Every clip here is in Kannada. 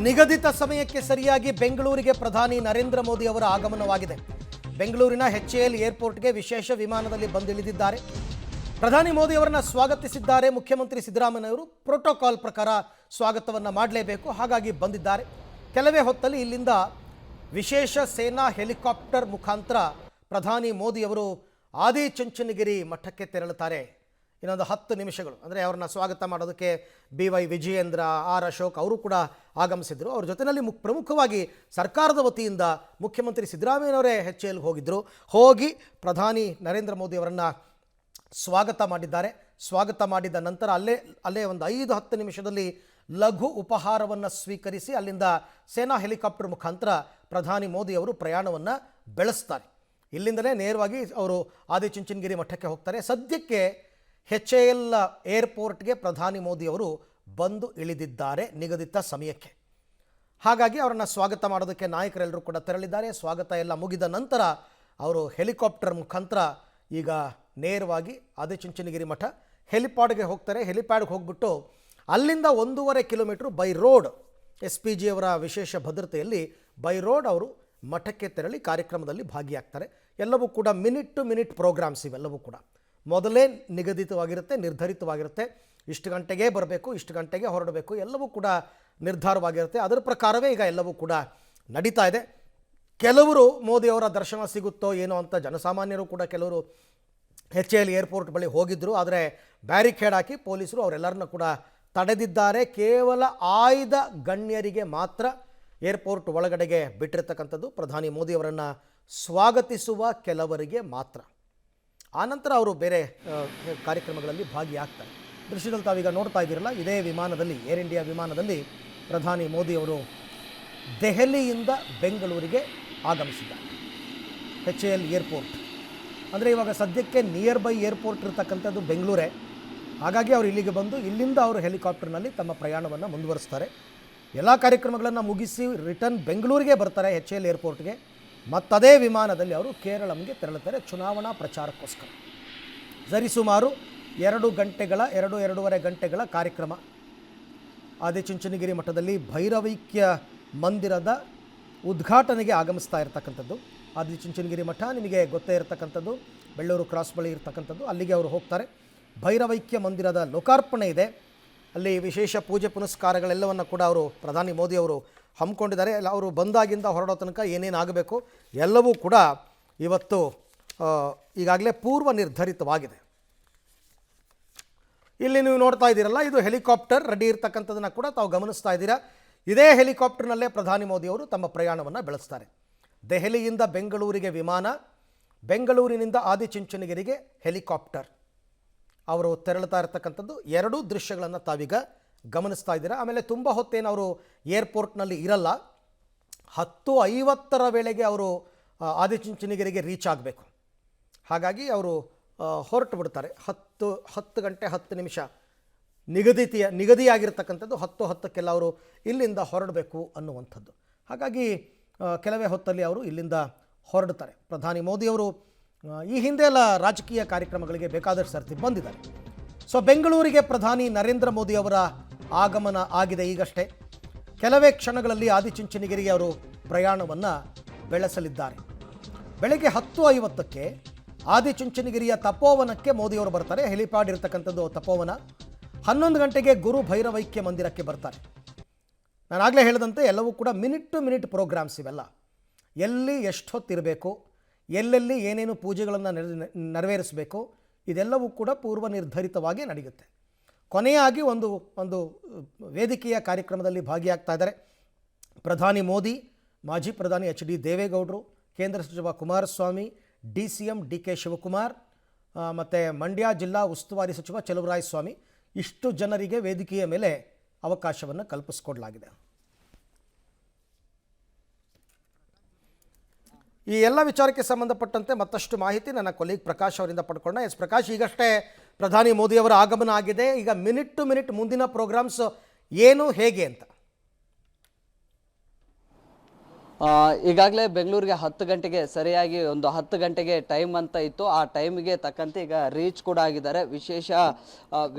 ನಿಗದಿತ ಸಮಯಕ್ಕೆ ಸರಿಯಾಗಿ ಬೆಂಗಳೂರಿಗೆ ಪ್ರಧಾನಿ ನರೇಂದ್ರ ಮೋದಿ ಅವರ ಆಗಮನವಾಗಿದೆ. ಬೆಂಗಳೂರಿನ HAL ಏರ್ಪೋರ್ಟ್ಗೆ ವಿಶೇಷ ವಿಮಾನದಲ್ಲಿ ಬಂದಿಳಿದಿದ್ದಾರೆ. ಪ್ರಧಾನಿ ಮೋದಿ ಅವರನ್ನು ಸ್ವಾಗತಿಸಿದ್ದಾರೆ ಮುಖ್ಯಮಂತ್ರಿ ಸಿದ್ದರಾಮಯ್ಯ ಅವರು. ಪ್ರೋಟೋಕಾಲ್ ಪ್ರಕಾರ ಸ್ವಾಗತವನ್ನು ಮಾಡಲೇಬೇಕು, ಹಾಗಾಗಿ ಬಂದಿದ್ದಾರೆ. ಕೆಲವೇ ಹೊತ್ತಲ್ಲಿ ಇಲ್ಲಿಂದ ವಿಶೇಷ ಸೇನಾ ಹೆಲಿಕಾಪ್ಟರ್ ಮುಖಾಂತರ ಪ್ರಧಾನಿ ಮೋದಿ ಅವರು ಆದಿಚುಂಚನಗಿರಿ ಮಠಕ್ಕೆ ತೆರಳುತ್ತಾರೆ. ಇನ್ನೊಂದು 10 ನಿಮಿಷಗಳು ಅಂದರೆ ಅವ್ರನ್ನ ಸ್ವಾಗತ ಮಾಡೋದಕ್ಕೆ BY ವಿಜಯೇಂದ್ರ, R ಅಶೋಕ್ ಅವರು ಕೂಡ ಆಗಮಿಸಿದರು. ಅವ್ರ ಜೊತೆಯಲ್ಲಿ ಪ್ರಮುಖವಾಗಿ ಸರ್ಕಾರದ ವತಿಯಿಂದ ಮುಖ್ಯಮಂತ್ರಿ ಸಿದ್ದರಾಮಯ್ಯನವರೇ HAL ಹೋಗಿದ್ದರು. ಹೋಗಿ ಪ್ರಧಾನಿ ನರೇಂದ್ರ ಮೋದಿ ಅವರನ್ನು ಸ್ವಾಗತ ಮಾಡಿದ್ದಾರೆ. ಸ್ವಾಗತ ಮಾಡಿದ ನಂತರ ಅಲ್ಲೇ ಒಂದು 5-10 ನಿಮಿಷದಲ್ಲಿ ಲಘು ಉಪಹಾರವನ್ನು ಸ್ವೀಕರಿಸಿ ಅಲ್ಲಿಂದ ಸೇನಾ ಹೆಲಿಕಾಪ್ಟರ್ ಮುಖಾಂತರ ಪ್ರಧಾನಿ ಮೋದಿ ಅವರು ಪ್ರಯಾಣವನ್ನು ಬೆಳೆಸ್ತಾರೆ. ಇಲ್ಲಿಂದಲೇ ನೇರವಾಗಿ ಅವರು ಆದಿಚುಂಚನಗಿರಿ ಮಠಕ್ಕೆ ಹೋಗ್ತಾರೆ. ಸದ್ಯಕ್ಕೆ HAL ಏರ್ಪೋರ್ಟ್ಗೆ ಪ್ರಧಾನಿ ಮೋದಿ ಅವರು ಬಂದು ಇಳಿದಿದ್ದಾರೆ ನಿಗದಿತ ಸಮಯಕ್ಕೆ. ಹಾಗಾಗಿ ಅವರನ್ನು ಸ್ವಾಗತ ಮಾಡೋದಕ್ಕೆ ನಾಯಕರೆಲ್ಲರೂ ಕೂಡ ತೆರಳಿದ್ದಾರೆ. ಸ್ವಾಗತ ಎಲ್ಲ ಮುಗಿದ ನಂತರ ಅವರು ಹೆಲಿಕಾಪ್ಟರ್ ಮುಖಾಂತರ ಈಗ ನೇರವಾಗಿ ಆದಿಚುಂಚನಗಿರಿ ಮಠ ಹೆಲಿಪ್ಯಾಡ್ಗೆ ಹೋಗ್ತಾರೆ. ಹೆಲಿಪ್ಯಾಡ್ಗೆ ಹೋಗ್ಬಿಟ್ಟು ಅಲ್ಲಿಂದ 1.5 ಕಿಲೋಮೀಟ್ರ್ ಬೈ ರೋಡ್ SPG ಅವರ ವಿಶೇಷ ಭದ್ರತೆಯಲ್ಲಿ ಬೈ ರೋಡ್ ಅವರು ಮಠಕ್ಕೆ ತೆರಳಿ ಕಾರ್ಯಕ್ರಮದಲ್ಲಿ ಭಾಗಿಯಾಗ್ತಾರೆ. ಎಲ್ಲವೂ ಕೂಡ ಮಿನಿಟ್ ಟು ಮಿನಿಟ್ ಪ್ರೋಗ್ರಾಮ್ಸ್ ಇವೆಲ್ಲವೂ ಕೂಡ ಮೊದಲೇ ನಿಗದಿತವಾಗಿರುತ್ತೆ, ನಿರ್ಧರಿತವಾಗಿರುತ್ತೆ. ಇಷ್ಟು ಗಂಟೆಗೆ ಬರಬೇಕು, ಇಷ್ಟು ಗಂಟೆಗೆ ಹೊರಡಬೇಕು, ಎಲ್ಲವೂ ಕೂಡ ನಿರ್ಧಾರವಾಗಿರುತ್ತೆ. ಅದರ ಪ್ರಕಾರವೇ ಈಗ ಎಲ್ಲವೂ ಕೂಡ ನಡೀತಾ ಇದೆ. ಕೆಲವರು ಮೋದಿಯವರ ದರ್ಶನ ಸಿಗುತ್ತೋ ಏನೋ ಅಂತ ಜನಸಾಮಾನ್ಯರು ಕೂಡ ಕೆಲವರು HAL ಏರ್ಪೋರ್ಟ್ ಬಳಿ ಹೋಗಿದ್ದರು. ಆದರೆ ಬ್ಯಾರಿಕೇಡ್ ಹಾಕಿ ಪೊಲೀಸರು ಅವರೆಲ್ಲರನ್ನ ಕೂಡ ತಡೆದಿದ್ದಾರೆ. ಕೇವಲ ಆಯ್ದ ಗಣ್ಯರಿಗೆ ಮಾತ್ರ ಏರ್ಪೋರ್ಟ್ ಒಳಗಡೆಗೆ ಬಿಟ್ಟಿರ್ತಕ್ಕಂಥದ್ದು. ಪ್ರಧಾನಿ ಮೋದಿಯವರನ್ನು ಸ್ವಾಗತಿಸುವ ಕೆಲವರಿಗೆ ಮಾತ್ರ. ಆನಂತರ ಅವರು ಬೇರೆ ಕಾರ್ಯಕ್ರಮಗಳಲ್ಲಿ ಭಾಗಿಯಾಗ್ತಾರೆ. ದೃಶ್ಯದಲ್ಲಿ ತಾವೀಗ ನೋಡ್ತಾ ಇದ್ದೀರಲ್ಲ, ಇದೇ ವಿಮಾನದಲ್ಲಿ, ಏರ್ ಇಂಡಿಯಾ ವಿಮಾನದಲ್ಲಿ ಪ್ರಧಾನಿ ಮೋದಿಯವರು ದೆಹಲಿಯಿಂದ ಬೆಂಗಳೂರಿಗೆ ಆಗಮಿಸಿದ್ದಾರೆ. HAL ಏರ್ಪೋರ್ಟ್ ಅಂದರೆ ಇವಾಗ ಸದ್ಯಕ್ಕೆ ನಿಯರ್ ಬೈ ಏರ್ಪೋರ್ಟ್ ಇರತಕ್ಕಂಥದ್ದು ಬೆಂಗಳೂರೇ. ಹಾಗಾಗಿ ಅವರು ಇಲ್ಲಿಗೆ ಬಂದು ಇಲ್ಲಿಂದ ಅವರು ಹೆಲಿಕಾಪ್ಟರ್ನಲ್ಲಿ ತಮ್ಮ ಪ್ರಯಾಣವನ್ನು ಮುಂದುವರಿಸ್ತಾರೆ. ಎಲ್ಲ ಕಾರ್ಯಕ್ರಮಗಳನ್ನು ಮುಗಿಸಿ ರಿಟರ್ನ್ ಬೆಂಗಳೂರಿಗೆ ಬರ್ತಾರೆ HAL ಏರ್ಪೋರ್ಟ್ಗೆ. ಮತ್ತದೇ ವಿಮಾನದಲ್ಲಿ ಅವರು ಕೇರಳಂಗೆ ತೆರಳುತ್ತಾರೆ ಚುನಾವಣಾ ಪ್ರಚಾರಕ್ಕೋಸ್ಕರ. ಸರಿಸುಮಾರು 2-2.5 ಗಂಟೆಗಳ ಕಾರ್ಯಕ್ರಮ. ಆದಿಚುಂಚನಗಿರಿ ಮಠದಲ್ಲಿ ಭೈರವೈಕ್ಯ ಮಂದಿರದ ಉದ್ಘಾಟನೆಗೆ ಆಗಮಿಸ್ತಾ ಇರತಕ್ಕಂಥದ್ದು. ಆದಿಚುಂಚನಗಿರಿ ಮಠ ನಿಮಗೆ ಗೊತ್ತೇ ಇರತಕ್ಕಂಥದ್ದು, ಬೆಳ್ಳೂರು ಕ್ರಾಸ್ ಬಳಿ ಇರತಕ್ಕಂಥದ್ದು. ಅಲ್ಲಿಗೆ ಅವರು ಹೋಗ್ತಾರೆ. ಭೈರವೈಕ್ಯ ಮಂದಿರದ ಲೋಕಾರ್ಪಣೆ ಇದೆ. ಅಲ್ಲಿ ವಿಶೇಷ ಪೂಜೆ ಪುನಸ್ಕಾರಗಳೆಲ್ಲವನ್ನು ಕೂಡ ಅವರು ಪ್ರಧಾನಿ ಮೋದಿ ಅವರು ಹಮ್ಮಿಕೊಂಡಿದ್ದಾರೆ. ಅವರು ಬಂದಾಗಿಂದ ಹೊರಡೋ ತನಕ ಏನೇನಾಗಬೇಕು ಎಲ್ಲವೂ ಕೂಡ ಇವತ್ತು ಈಗಾಗಲೇ ಪೂರ್ವ ನಿರ್ಧರಿತವಾಗಿದೆ. ಇಲ್ಲಿ ನೀವು ನೋಡ್ತಾ ಇದ್ದೀರಲ್ಲ, ಇದು ಹೆಲಿಕಾಪ್ಟರ್ ರೆಡಿ ಇರ್ತಕ್ಕಂಥದ್ದನ್ನು ಕೂಡ ತಾವು ಗಮನಿಸ್ತಾ ಇದ್ದೀರಾ. ಇದೇ ಹೆಲಿಕಾಪ್ಟರ್ನಲ್ಲೇ ಪ್ರಧಾನಿ ಮೋದಿಯವರು ತಮ್ಮ ಪ್ರಯಾಣವನ್ನು ಬೆಳೆಸ್ತಾರೆ. ದೆಹಲಿಯಿಂದ ಬೆಂಗಳೂರಿಗೆ ವಿಮಾನ, ಬೆಂಗಳೂರಿನಿಂದ ಆದಿಚುಂಚನಗಿರಿಗೆ ಹೆಲಿಕಾಪ್ಟರ್. ಅವರು ತೆರಳುತ್ತಾ ಇರತಕ್ಕಂಥದ್ದು 2 ದೃಶ್ಯಗಳನ್ನು ತಾವೀಗ ಗಮನಿಸ್ತಾ ಇದ್ದೀರಾ. ಆಮೇಲೆ ತುಂಬ ಹೊತ್ತೇನು ಅವರು ಏರ್ಪೋರ್ಟ್ನಲ್ಲಿ ಇರಲ್ಲ. 10:50 ವೇಳೆಗೆ ಅವರು ಆದಿಚುಂಚನಗಿರಿಗೆ ರೀಚ್ ಆಗಬೇಕು. ಹಾಗಾಗಿ ಅವರು ಹೊರಟು ಬಿಡ್ತಾರೆ. 10 ಗಂಟೆ 10 ನಿಮಿಷ ನಿಗದಿಯಾಗಿರ್ತಕ್ಕಂಥದ್ದು. 10:10ಕ್ಕೆಲ್ಲ ಅವರು ಇಲ್ಲಿಂದ ಹೊರಡಬೇಕು ಅನ್ನುವಂಥದ್ದು. ಹಾಗಾಗಿ ಕೆಲವೇ ಹೊತ್ತಲ್ಲಿ ಅವರು ಇಲ್ಲಿಂದ ಹೊರಡ್ತಾರೆ. ಪ್ರಧಾನಿ ಮೋದಿಯವರು ಈ ಹಿಂದೆ ಎಲ್ಲ ರಾಜಕೀಯ ಕಾರ್ಯಕ್ರಮಗಳಿಗೆ ಬೇಕಾದಷ್ಟು ಸರ್ತಿ ಬಂದಿದ್ದಾರೆ. ಸೊ ಬೆಂಗಳೂರಿಗೆ ಪ್ರಧಾನಿ ನರೇಂದ್ರ ಮೋದಿ ಅವರ ಆಗಮನ ಆಗಿದೆ ಈಗಷ್ಟೇ. ಕೆಲವೇ ಕ್ಷಣಗಳಲ್ಲಿ ಆದಿಚುಂಚನಗಿರಿಗೆ ಅವರು ಪ್ರಯಾಣವನ್ನು ಬೆಳೆಸಲಿದ್ದಾರೆ. ಬೆಳಗ್ಗೆ 10:50ಕ್ಕೆ ಆದಿಚುಂಚನಗಿರಿಯ ತಪೋವನಕ್ಕೆ ಮೋದಿಯವರು ಬರ್ತಾರೆ. ಹೆಲಿಪ್ಯಾಡ್ ಇರತಕ್ಕಂಥದ್ದು ತಪೋವನ. 11 ಗಂಟೆಗೆ ಗುರು ಭೈರವೈಕ್ಯ ಮಂದಿರಕ್ಕೆ ಬರ್ತಾರೆ. ನಾನಾಗಲೇ ಹೇಳಿದಂತೆ ಎಲ್ಲವೂ ಕೂಡ ಮಿನಿಟ್ ಟು ಮಿನಿಟ್ ಪ್ರೋಗ್ರಾಮ್ಸ್ ಇವೆಲ್ಲ. ಎಲ್ಲಿ ಎಷ್ಟೊತ್ತಿರಬೇಕು, ಎಲ್ಲೆಲ್ಲಿ ಏನೇನು ಪೂಜೆಗಳನ್ನು ನೆರವೇರಿಸಬೇಕು, ಇದೆಲ್ಲವೂ ಕೂಡ ಪೂರ್ವ ನಿರ್ಧರಿತವಾಗಿ ನಡೆಯುತ್ತೆ. ಕೊನೆಯಾಗಿ ಒಂದು ವೇದಿಕೆಯ ಕಾರ್ಯಕ್ರಮದಲ್ಲಿ ಭಾಗಿಯಾಗ್ತಾ ಇದ್ದಾರೆ ಪ್ರಧಾನಿ ಮೋದಿ, ಮಾಜಿ ಪ್ರಧಾನಿ HD ದೇವೇಗೌಡರು, ಕೇಂದ್ರ ಸಚಿವ ಕುಮಾರಸ್ವಾಮಿ, DCM DK ಶಿವಕುಮಾರ್ ಮತ್ತು ಮಂಡ್ಯ ಜಿಲ್ಲಾ ಉಸ್ತುವಾರಿ ಸಚಿವ ಚಲುವರಾಯಸ್ವಾಮಿ. ಇಷ್ಟು ಜನರಿಗೆ ವೇದಿಕೆಯ ಮೇಲೆ ಅವಕಾಶವನ್ನು ಕಲ್ಪಿಸಿಕೊಡಲಾಗಿದೆ. ಈ ಎಲ್ಲ ವಿಚಾರಕ್ಕೆ ಸಂಬಂಧಪಟ್ಟಂತೆ ಮತ್ತಷ್ಟು ಮಾಹಿತಿ ನನ್ನ ಕೊಲೀಗ್ ಪ್ರಕಾಶ್ ಅವರಿಂದ ಪಡ್ಕೊಳ್ಳೋಣ. ಪ್ರಕಾಶ್, ಈಗಷ್ಟೇ ಪ್ರಧಾನಿ ಮೋದಿಯವರ ಆಗಮನ ಆಗಿದೆ. ಈಗ ಮಿನಿಟ್ ಟು ಮಿನಿಟ್ ಮುಂದಿನ ಪ್ರೋಗ್ರಾಮ್ಸ್ ಏನು, ಹೇಗೆ ಅಂತ? ಈಗಾಗಲೇ ಬೆಂಗಳೂರಿಗೆ 10 ಗಂಟೆಗೆ ಸರಿಯಾಗಿ ಒಂದು 10 ಗಂಟೆಗೆ ಟೈಮ್ ಅಂತ ಇತ್ತು. ಆ ಟೈಮಿಗೆ ತಕ್ಕಂತೆ ಈಗ ರೀಚ್ ಕೂಡ ಆಗಿದ್ದಾರೆ. ವಿಶೇಷ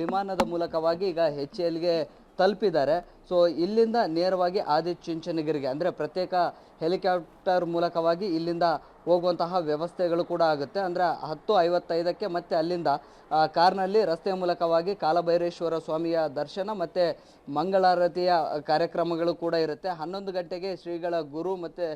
ವಿಮಾನದ ಮೂಲಕವಾಗಿ ಈಗ HALಗೆ ತಲುಪಿದ್ದಾರೆ. ಸೊ ಇಲ್ಲಿಂದ ನೇರವಾಗಿ ಆದಿಚುಂಚನಗಿರಿಗೆ ಅಂದರೆ ಪ್ರತ್ಯೇಕ ಹೆಲಿಕಾಪ್ಟರ್ ಮೂಲಕವಾಗಿ ಇಲ್ಲಿಂದ ಹೋಗುವಂತಹ ವ್ಯವಸ್ಥೆಗಳು ಕೂಡ ಆಗುತ್ತೆ. ಅಂದರೆ 10:55ಕ್ಕೆ ಮತ್ತೆ ಅಲ್ಲಿಂದ ಕಾರ್ನಲ್ಲಿ ರಸ್ತೆ ಮೂಲಕವಾಗಿ ಕಾಲಭೈರೇಶ್ವರ ಸ್ವಾಮಿಯ ದರ್ಶನ ಮತ್ತು ಮಂಗಳಾರತಿಯ ಕಾರ್ಯಕ್ರಮಗಳು ಕೂಡ ಇರುತ್ತೆ. 11 ಗಂಟೆಗೆ ಶ್ರೀಗಳ ಗುರು ಮತ್ತು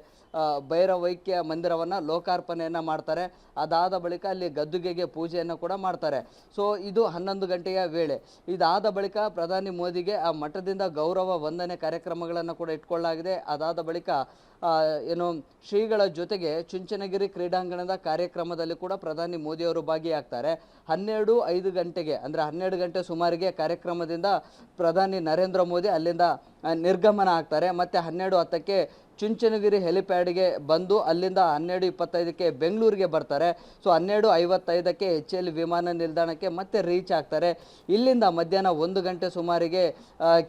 ಭೈರವೈಕ್ಯ ಮಂದಿರವನ್ನು ಲೋಕಾರ್ಪಣೆಯನ್ನು ಮಾಡ್ತಾರೆ. ಅದಾದ ಬಳಿಕ ಅಲ್ಲಿ ಗದ್ದುಗೆಗೆ ಪೂಜೆಯನ್ನು ಕೂಡ ಮಾಡ್ತಾರೆ. ಸೊ ಇದು 11 ಗಂಟೆಯ ವೇಳೆ. ಇದಾದ ಬಳಿಕ ಪ್ರಧಾನಿ ಮೋದಿಗೆ ಆ ಮಠದಿಂದ ಗೌರವ ವಂದನೆ ಕಾರ್ಯಕ್ರಮಗಳನ್ನು ಕೂಡ ಇಟ್ಕೊಳ್ಳಲಾಗಿದೆ. ಅದಾದ ಬಳಿಕ ಏನು ಶ್ರೀಗಳ ಜೊತೆಗೆ ಚುಂಚನಗಿರಿ ಕ್ರೀಡಾಂಗಣದ ಕಾರ್ಯಕ್ರಮದಲ್ಲಿ ಕೂಡ ಪ್ರಧಾನಿ ಮೋದಿಯವರು ಭಾಗಿಯಾಗ್ತಾರೆ. 12:05 ಗಂಟೆಗೆ ಅಂದರೆ 12 ಗಂಟೆ ಸುಮಾರಿಗೆ ಕಾರ್ಯಕ್ರಮದಿಂದ ಪ್ರಧಾನಿ ನರೇಂದ್ರ ಮೋದಿ ಅಲ್ಲಿಂದ ನಿರ್ಗಮನ ಆಗ್ತಾರೆ. ಮತ್ತು 12:10ಕ್ಕೆ ಚುಂಚನಗಿರಿ ಹೆಲಿಪ್ಯಾಡ್ಗೆ ಬಂದು ಅಲ್ಲಿಂದ 12:25ಕ್ಕೆ ಬೆಂಗಳೂರಿಗೆ ಬರ್ತಾರೆ. ಸೊ 12:55ಕ್ಕೆ HL ವಿಮಾನ ನಿಲ್ದಾಣಕ್ಕೆ ಮತ್ತೆ ರೀಚ್ ಆಗ್ತಾರೆ. ಇಲ್ಲಿಂದ ಮಧ್ಯಾಹ್ನ 1 ಗಂಟೆ ಸುಮಾರಿಗೆ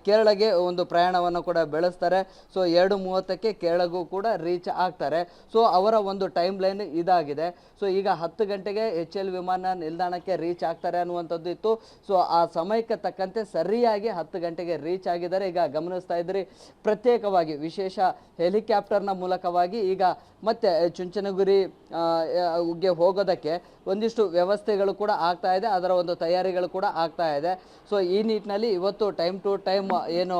ಕೇರಳಗೆ ಒಂದು ಪ್ರಯಾಣವನ್ನು ಕೂಡ ಬೆಳೆಸ್ತಾರೆ. ಸೊ 2:30ಕ್ಕೆ ಕೇರಳಗೂ ಕೂಡ ರೀಚ್ ಆಗ್ತಾರೆ. ಸೊ ಅವರ ಒಂದು ಟೈಮ್ ಲೈನ್ ಇದಾಗಿದೆ. ಸೊ ಈಗ 10 ಗಂಟೆಗೆ HL ವಿಮಾನ ನಿಲ್ದಾಣಕ್ಕೆ ರೀಚ್ ಆಗ್ತಾರೆ ಅನ್ನುವಂಥದ್ದು ಇತ್ತು. ಸೊ ಆ ಸಮಯಕ್ಕೆ ತಕ್ಕಂತೆ ಸರಿಯಾಗಿ 10 ಗಂಟೆಗೆ ರೀಚ್ ಆಗಿದ್ದಾರೆ. ಈಗ ಗಮನಿಸ್ತಾ ಇದ್ರಿ, ಪ್ರತ್ಯೇಕವಾಗಿ ವಿಶೇಷ ಹೆಲಿಕಾಪ್ಟರ್ನ ಮೂಲಕವಾಗಿ ಈಗ ಮತ್ತೆ ಚುಂಚನಗಿರಿ ಗೆ ಹೋಗೋದಕ್ಕೆ ಒಂದಿಷ್ಟು ವ್ಯವಸ್ಥೆಗಳು ಕೂಡ ಆಗ್ತಾ ಇದೆ, ಅದರ ಒಂದು ತಯಾರಿಗಳು ಕೂಡ ಆಗ್ತಾ ಇದೆ. ಸೊ ಈ ನಿಟ್ಟಿನಲ್ಲಿ ಇವತ್ತು ಟೈಮ್ ಟು ಟೈಮ್ ಏನು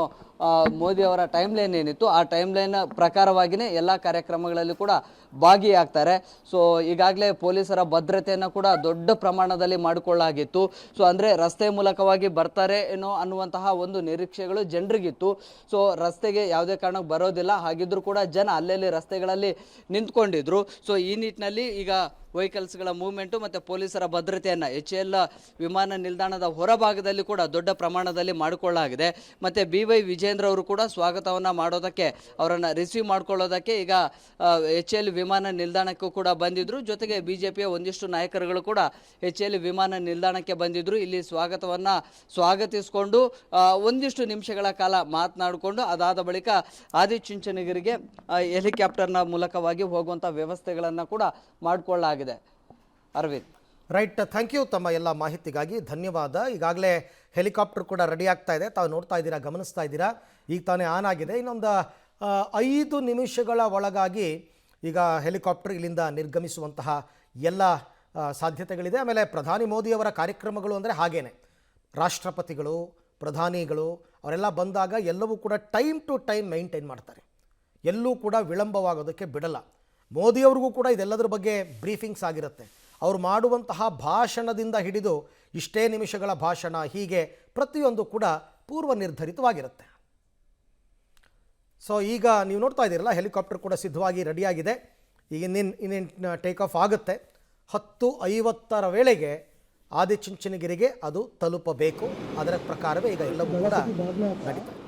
ಮೋದಿ ಅವರ ಟೈಮ್ ಲೈನ್ ಏನಿತ್ತು ಆ ಟೈಮ್ ಲೈನ್ ಪ್ರಕಾರವಾಗಿಯೇ ಎಲ್ಲ ಕಾರ್ಯಕ್ರಮಗಳಲ್ಲಿ ಕೂಡ ಭಾಗಿಯಾಗ್ತಾರೆ. ಸೊ ಈಗಾಗಲೇ ಪೊಲೀಸರ ಭದ್ರತೆಯನ್ನು ಕೂಡ ದೊಡ್ಡ ಪ್ರಮಾಣದಲ್ಲಿ ಮಾಡಿಕೊಳ್ಳಲಾಗಿತ್ತು. ಸೊ ಅಂದರೆ ರಸ್ತೆ ಮೂಲಕವಾಗಿ ಬರ್ತಾರೆ ಏನೋ ಅನ್ನುವಂತಹ ಒಂದು ನಿರೀಕ್ಷೆಗಳು ಜನರಿಗಿತ್ತು. ಸೊ ರಸ್ತೆಗೆ ಯಾವುದೇ ಕಾರಣಕ್ಕೆ ಬರೋದಿಲ್ಲ, ಹಾಗಿದ್ರೂ ಕೂಡ ಜನ ಅಲ್ಲಲ್ಲಿ ರಸ್ತೆಗಳಲ್ಲಿ ನಿಂತ್ಕೊಂಡಿದ್ರು. ಸೊ ಈ ನಿಟ್ಟಿನಲ್ಲಿ ಈಗ ವೆಹಿಕಲ್ಸ್ಗಳ ಮೂವ್ಮೆಂಟು ಮತ್ತು ಪೊಲೀಸರ ಭದ್ರತೆಯನ್ನು HL ವಿಮಾನ ನಿಲ್ದಾಣದ ಹೊರಭಾಗದಲ್ಲಿ ಕೂಡ ದೊಡ್ಡ ಪ್ರಮಾಣದಲ್ಲಿ ಮಾಡಿಕೊಳ್ಳಲಾಗಿದೆ. ಮತ್ತು BY ವಿಜೇಂದ್ರ ಅವರು ಕೂಡ ಸ್ವಾಗತವನ್ನು ಮಾಡೋದಕ್ಕೆ, ಅವರನ್ನು ರಿಸೀವ್ ಮಾಡ್ಕೊಳ್ಳೋದಕ್ಕೆ ಈಗ HL ವಿಮಾನ ನಿಲ್ದಾಣಕ್ಕೂ ಕೂಡ ಬಂದಿದ್ದರು. ಜೊತೆಗೆ BJPಯ ಒಂದಿಷ್ಟು ನಾಯಕರುಗಳು ಕೂಡ HL ವಿಮಾನ ನಿಲ್ದಾಣಕ್ಕೆ ಬಂದಿದ್ದರು. ಇಲ್ಲಿ ಸ್ವಾಗತಿಸಿಕೊಂಡು ಒಂದಿಷ್ಟು ನಿಮಿಷಗಳ ಕಾಲ ಮಾತನಾಡಿಕೊಂಡು ಅದಾದ ಬಳಿಕ ಆದಿಚುಂಚನಗಿರಿಗೆ ಹೆಲಿಕಾಪ್ಟರ್ನ ಮೂಲಕವಾಗಿ ಹೋಗುವಂಥ ವ್ಯವಸ್ಥೆಗಳನ್ನು ಕೂಡ ಮಾಡಿಕೊಳ್ಳಲಾಗಿದೆ. ಅರವಿಂದ್, ರೈಟ್, ಥ್ಯಾಂಕ್ ಯು ತಮ್ಮ ಎಲ್ಲ ಮಾಹಿತಿಗಾಗಿ ಧನ್ಯವಾದ. ಈಗಾಗಲೇ ಹೆಲಿಕಾಪ್ಟರ್ ಕೂಡ ರೆಡಿ ಆಗ್ತಾ ಇದೆ, ತಾವು ನೋಡ್ತಾ ಇದ್ದೀರಾ, ಗಮನಿಸ್ತಾ ಇದ್ದೀರಾ. ಈಗ ತಾನೇ ಆನ್ ಆಗಿದೆ. ಇನ್ನೊಂದು 5 ನಿಮಿಷಗಳ ಒಳಗಾಗಿ ಈಗ ಹೆಲಿಕಾಪ್ಟರ್ ಇಲ್ಲಿಂದ ನಿರ್ಗಮಿಸುವಂತಹ ಎಲ್ಲ ಸಾಧ್ಯತೆಗಳಿದೆ. ಆಮೇಲೆ ಪ್ರಧಾನಿ ಮೋದಿಯವರ ಕಾರ್ಯಕ್ರಮಗಳು ಅಂದರೆ ಹಾಗೇನೆ, ರಾಷ್ಟ್ರಪತಿಗಳು, ಪ್ರಧಾನಿಗಳು ಅವರೆಲ್ಲ ಬಂದಾಗ ಎಲ್ಲವೂ ಕೂಡ ಟೈಮ್ ಟು ಟೈಮ್ ಮೇಂಟೈನ್ ಮಾಡ್ತಾರೆ, ಎಲ್ಲೂ ಕೂಡ ವಿಳಂಬವಾಗೋದಕ್ಕೆ ಬಿಡಲ್ಲ. ಮೋದಿಯವ್ರಿಗೂ ಕೂಡ ಇದೆಲ್ಲದರ ಬಗ್ಗೆ ಬ್ರೀಫಿಂಗ್ಸ್ ಆಗಿರುತ್ತೆ. ಅವರು ಮಾಡುವಂತಹ ಭಾಷಣದಿಂದ ಹಿಡಿದು ಇಷ್ಟೇ ನಿಮಿಷಗಳ ಭಾಷಣ, ಹೀಗೆ ಪ್ರತಿಯೊಂದು ಕೂಡ ಪೂರ್ವ ನಿರ್ಧರಿತವಾಗಿರುತ್ತೆ. ಸೊ ಈಗ ನೀವು ನೋಡ್ತಾ ಇದ್ದೀರಲ್ಲ, ಹೆಲಿಕಾಪ್ಟರ್ ಕೂಡ ಸಿದ್ಧವಾಗಿ ರೆಡಿಯಾಗಿದೆ. ಈಗ ಇನ್ನೇನು ಟೇಕ್ ಆಫ್ ಆಗುತ್ತೆ. 10:50 ವೇಳೆಗೆ ಆದಿಚುಂಚನಗಿರಿಗೆ ಅದು ತಲುಪಬೇಕು. ಅದರ ಪ್ರಕಾರವೇ ಈಗ ಎಲ್ಲವೂ ಕೂಡ ನಡೀತಾ ಇದೆ.